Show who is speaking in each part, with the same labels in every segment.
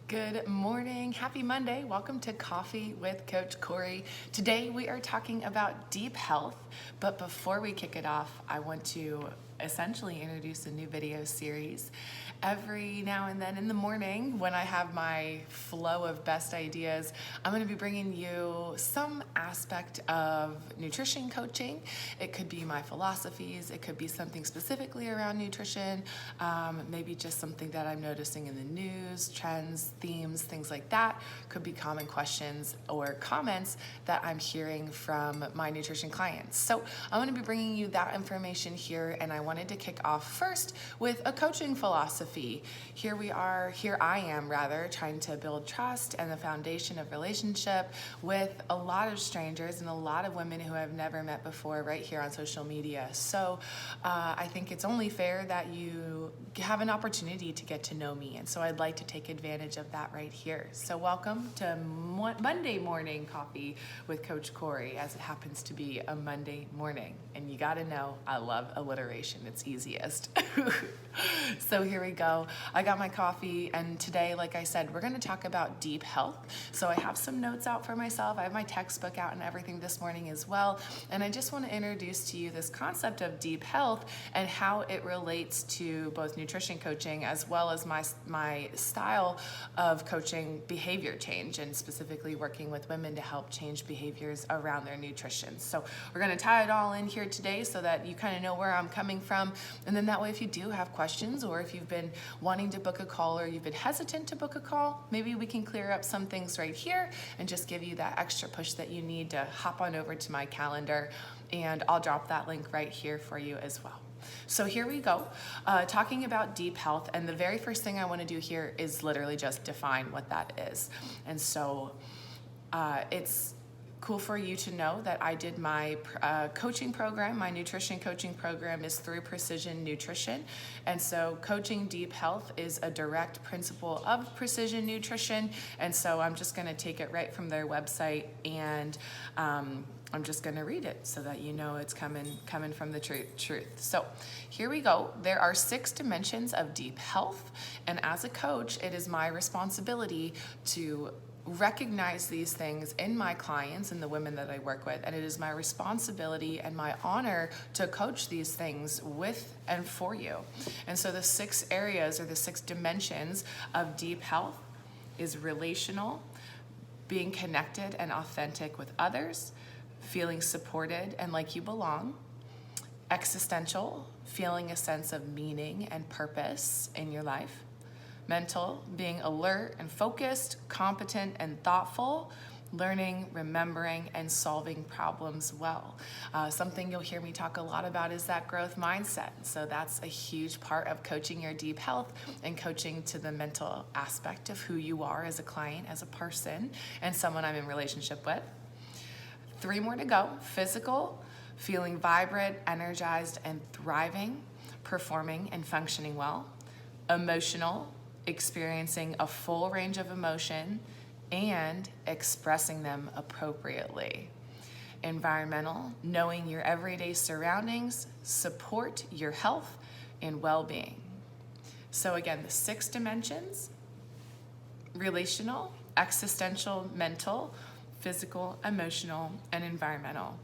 Speaker 1: Good morning. Happy Monday. Welcome to Coffee with Coach Courey. Today we are talking about deep health, but before we kick it off, I want to essentially introduce a new video series. Every now and then in the morning when I have my flow of best ideas, I'm going to be bringing you some aspect of nutrition coaching. It could be my philosophies, it could be something specifically around nutrition, maybe just something that I'm noticing in the news, trends, themes, things like that. Could be common questions or comments that I'm hearing from my nutrition clients. So I'm going to be bringing you that information here, and I wanted to kick off first with a coaching philosophy. Here I am trying to build trust and the foundation of relationship with a lot of strangers and a lot of women who I've never met before right here on social media. So I think it's only fair that you have an opportunity to get to know me, and so I'd like to take advantage of that right here. So welcome to Monday morning coffee with Coach Courey, as it happens to be a Monday morning. And you gotta know, I love alliteration, it's easiest. So here we go. I got my coffee, and today, like I said, we're gonna talk about deep health. So I have some notes out for myself. I have my textbook out and everything this morning as well. And I just wanna introduce to you this concept of deep health and how it relates to both nutrition coaching as well as my style of coaching behavior change, and specifically working with women to help change behaviors around their nutrition. So we're gonna tie it all in here today so that you kind of know where I'm coming from. And then that way, if you do have questions, or if you've been wanting to book a call or you've been hesitant to book a call, maybe we can clear up some things right here and just give you that extra push that you need to hop on over to my calendar, and I'll drop that link right here for you as well. So here we go, talking about deep health, and the very first thing I want to do here is literally just define what that is. And so it's cool for you to know that I did my coaching program. My nutrition coaching program is through Precision Nutrition. And so coaching deep health is a direct principle of Precision Nutrition. And so I'm just going to take it right from their website, and I'm just going to read it so that you know it's coming from the truth. So here we go. There are 6 dimensions of deep health. And as a coach, it is my responsibility to recognize these things in my clients and the women that I work with, and it is my responsibility and my honor to coach these things with and for you. And so the 6 areas, or the 6 dimensions of deep health, is relational, being connected and authentic with others, feeling supported and like you belong; existential, feeling a sense of meaning and purpose in your life; mental, being alert and focused, competent and thoughtful, learning, remembering, and solving problems well. Something you'll hear me talk a lot about is that growth mindset. So that's a huge part of coaching your deep health and coaching to the mental aspect of who you are as a client, as a person, and someone I'm in relationship with. 3 more to go. Physical, feeling vibrant, energized, and thriving, performing and functioning well. Emotional, experiencing a full range of emotion and expressing them appropriately. Environmental, knowing your everyday surroundings, support your health and well-being. So again, the 6 dimensions: relational, existential, mental, physical, emotional, and environmental.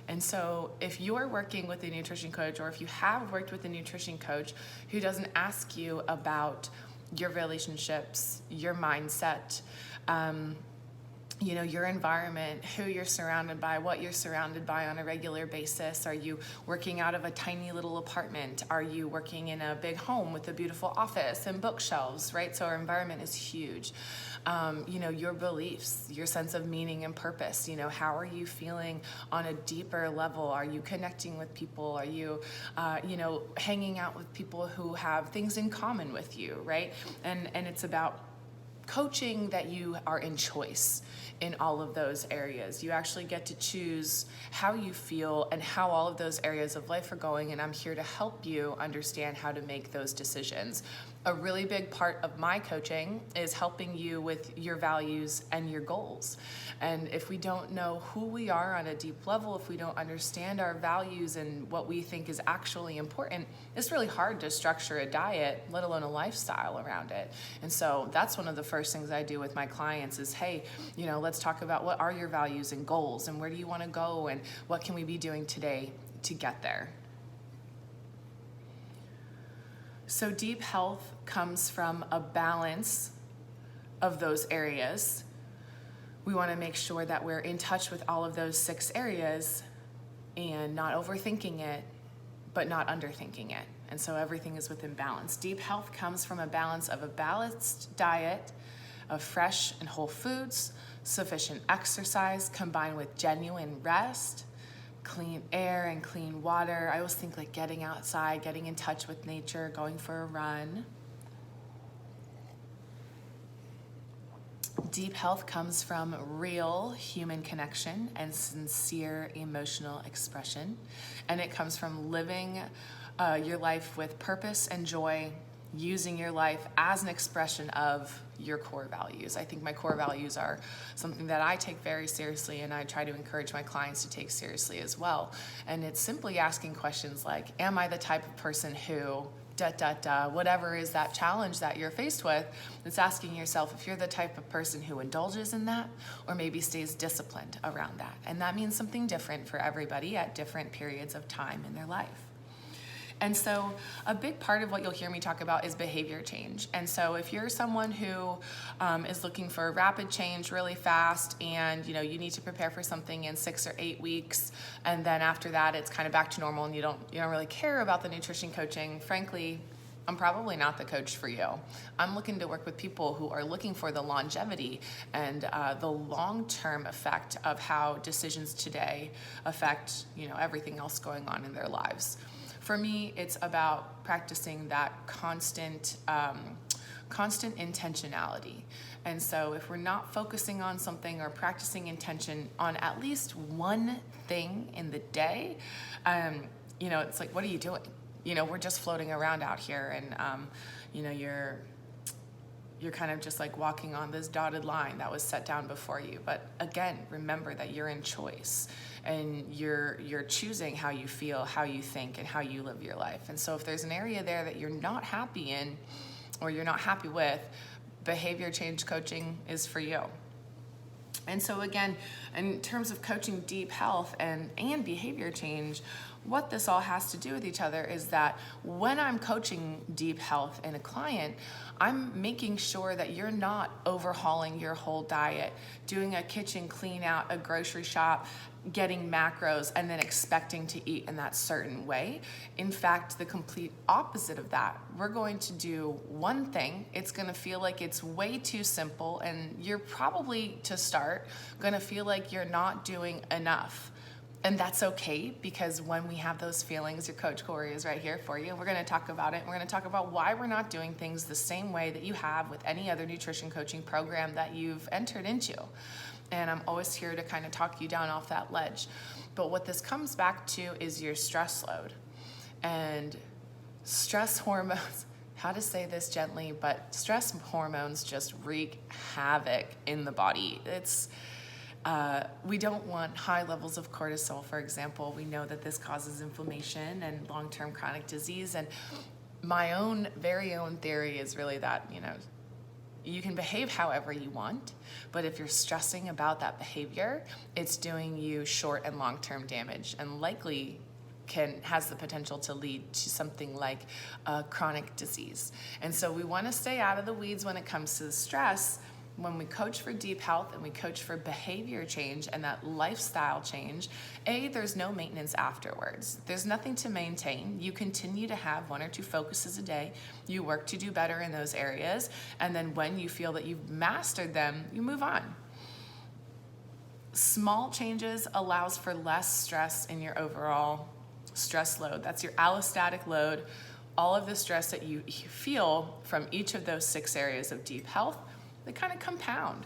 Speaker 1: And so if you're working with a nutrition coach, or if you have worked with a nutrition coach who doesn't ask you about your relationships, your mindset, your environment, who you're surrounded by, what you're surrounded by on a regular basis. Are you working out of a tiny little apartment? Are you working in a big home with a beautiful office and bookshelves, right? So our environment is huge. Your beliefs, your sense of meaning and purpose, how are you feeling on a deeper level? Are you connecting with people? Are you, hanging out with people who have things in common with you, right? And it's about coaching that you are in choice in all of those areas. You actually get to choose how you feel and how all of those areas of life are going, and I'm here to help you understand how to make those decisions. A really big part of my coaching is helping you with your values and your goals. And if we don't know who we are on a deep level, if we don't understand our values and what we think is actually important, it's really hard to structure a diet, let alone a lifestyle around it. And so that's one of the first first things I do with my clients is, hey, let's talk about what are your values and goals and where do you want to go and what can we be doing today to get there. So deep health comes from a balance of those areas. We want to make sure that we're in touch with all of those 6 areas and not overthinking it, but not underthinking it. And so everything is within balance. Deep health comes from a balance of a balanced diet of fresh and whole foods, sufficient exercise combined with genuine rest, clean air and clean water. I always think like getting outside, getting in touch with nature, going for a run. Deep health comes from real human connection and sincere emotional expression. And it comes from living your life with purpose and joy, using your life as an expression of your core values. I think my core values are something that I take very seriously, and I try to encourage my clients to take seriously as well. And it's simply asking questions like, am I the type of person who whatever is that challenge that you're faced with? It's asking yourself if you're the type of person who indulges in that or maybe stays disciplined around that. And that means something different for everybody at different periods of time in their life. And so a big part of what you'll hear me talk about is behavior change. And so if you're someone who is looking for rapid change really fast, and you need to prepare for something in 6 or 8 weeks, and then after that it's kind of back to normal and you don't really care about the nutrition coaching, frankly, I'm probably not the coach for you. I'm looking to work with people who are looking for the longevity and the long-term effect of how decisions today affect everything else going on in their lives. For me, it's about practicing that constant intentionality. And so if we're not focusing on something or practicing intention on at least one thing in the day, it's like, what are you doing? We're just floating around out here, and you're kind of just like walking on this dotted line that was set down before you. But again, remember that you're in choice. And you're choosing how you feel, how you think, and how you live your life. And so if there's an area there that you're not happy in or you're not happy with, behavior change coaching is for you. And so again, in terms of coaching deep health and behavior change, what this all has to do with each other is that when I'm coaching deep health in a client, I'm making sure that you're not overhauling your whole diet, doing a kitchen clean out, a grocery shop, getting macros, and then expecting to eat in that certain way. In fact, the complete opposite of that. We're going to do one thing. It's going to feel like it's way too simple, and you're probably, to start, going to feel like you're not doing enough. And that's okay, because when we have those feelings, your Coach Courey is right here for you. We're going to talk about it. We're going to talk about why we're not doing things the same way that you have with any other nutrition coaching program that you've entered into. And I'm always here to kind of talk you down off that ledge. But what this comes back to is your stress load. And stress hormones, how to say this gently, but stress hormones just wreak havoc in the body. We don't want high levels of cortisol, for example. We know that this causes inflammation and long-term chronic disease. And my very own theory is really that, you can behave however you want, but if you're stressing about that behavior, it's doing you short and long-term damage, and likely has the potential to lead to something like chronic disease. And so we want to stay out of the weeds when it comes to the stress. When we coach for deep health and we coach for behavior change and that lifestyle change, there's no maintenance afterwards. There's nothing to maintain. You continue to have 1 or 2 focuses a day. You work to do better in those areas. And then when you feel that you've mastered them, you move on. Small changes allows for less stress in your overall stress load. That's your allostatic load. All of the stress that you feel from each of those 6 areas of deep health, they kind of compound.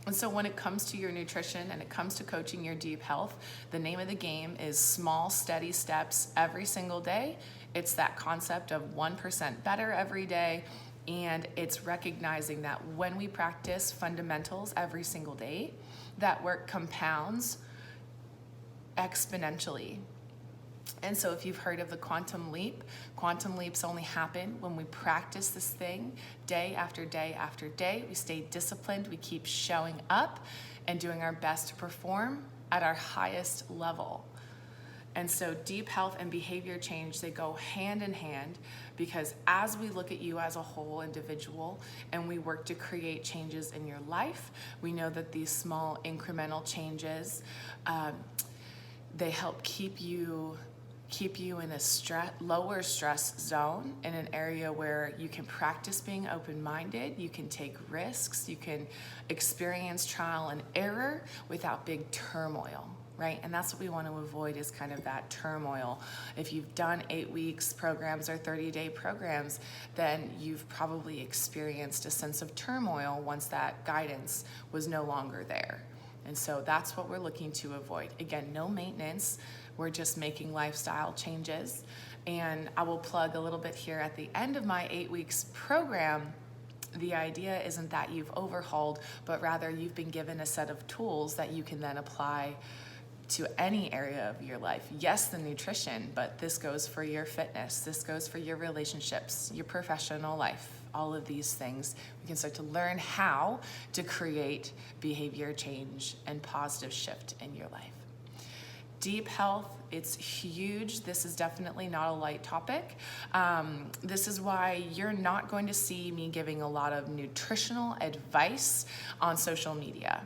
Speaker 1: And so when it comes to your nutrition and it comes to coaching your deep health, the name of the game is small, steady steps every single day. It's that concept of 1% better every day. And it's recognizing that when we practice fundamentals every single day, that work compounds exponentially. And so if you've heard of the quantum leaps only happen when we practice this thing day after day after day. We stay disciplined, we keep showing up and doing our best to perform at our highest level. And so deep health and behavior change, they go hand in hand, because as we look at you as a whole individual and we work to create changes in your life, we know that these small incremental changes, they help keep you in a lower stress zone, in an area where you can practice being open-minded, you can take risks, you can experience trial and error without big turmoil, right? And that's what we want to avoid, is kind of that turmoil. If you've done 8 weeks programs or 30-day programs, then you've probably experienced a sense of turmoil once that guidance was no longer there. And so that's what we're looking to avoid. Again, no maintenance. We're just making lifestyle changes. And I will plug a little bit here at the end of my 8 weeks program. The idea isn't that you've overhauled, but rather you've been given a set of tools that you can then apply to any area of your life. Yes, the nutrition, but this goes for your fitness. This goes for your relationships, your professional life. All of these things, we can start to learn how to create behavior change and positive shift in your life. Deep health, it's huge. This is definitely not a light topic. This is why you're not going to see me giving a lot of nutritional advice on social media.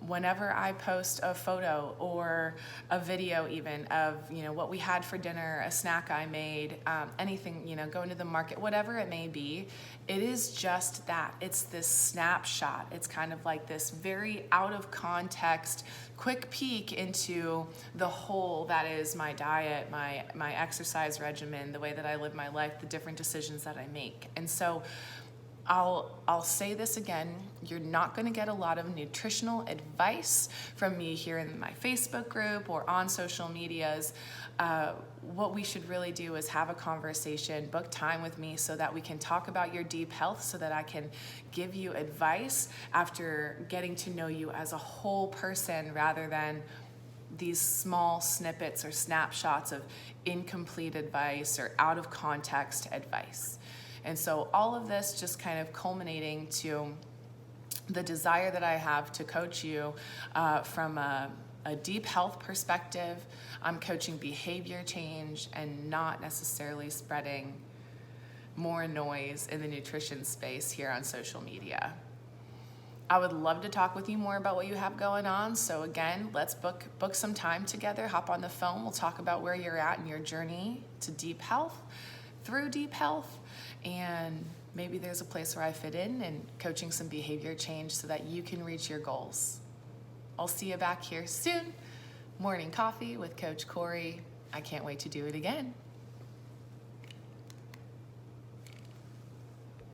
Speaker 1: Whenever I post a photo or a video even of, what we had for dinner, a snack I made, anything, going to the market, whatever it may be, it is just that. It's this snapshot. It's kind of like this very out of context, quick peek into the whole that is my diet, my exercise regimen, the way that I live my life, the different decisions that I make. And so I'll say this again, you're not going to get a lot of nutritional advice from me here in my Facebook group or on social medias. What we should really do is have a conversation, book time with me so that we can talk about your deep health, so that I can give you advice after getting to know you as a whole person, rather than these small snippets or snapshots of incomplete advice or out of context advice. And so all of this just kind of culminating to the desire that I have to coach you from a deep health perspective. I'm coaching behavior change and not necessarily spreading more noise in the nutrition space here on social media. I would love to talk with you more about what you have going on. So again, let's book some time together, hop on the phone. We'll talk about where you're at in your journey to deep health, through deep health, and maybe there's a place where I fit in and coaching some behavior change so that you can reach your goals. I'll see you back here soon. Morning Coffee with Coach Courey. I can't wait to do it again.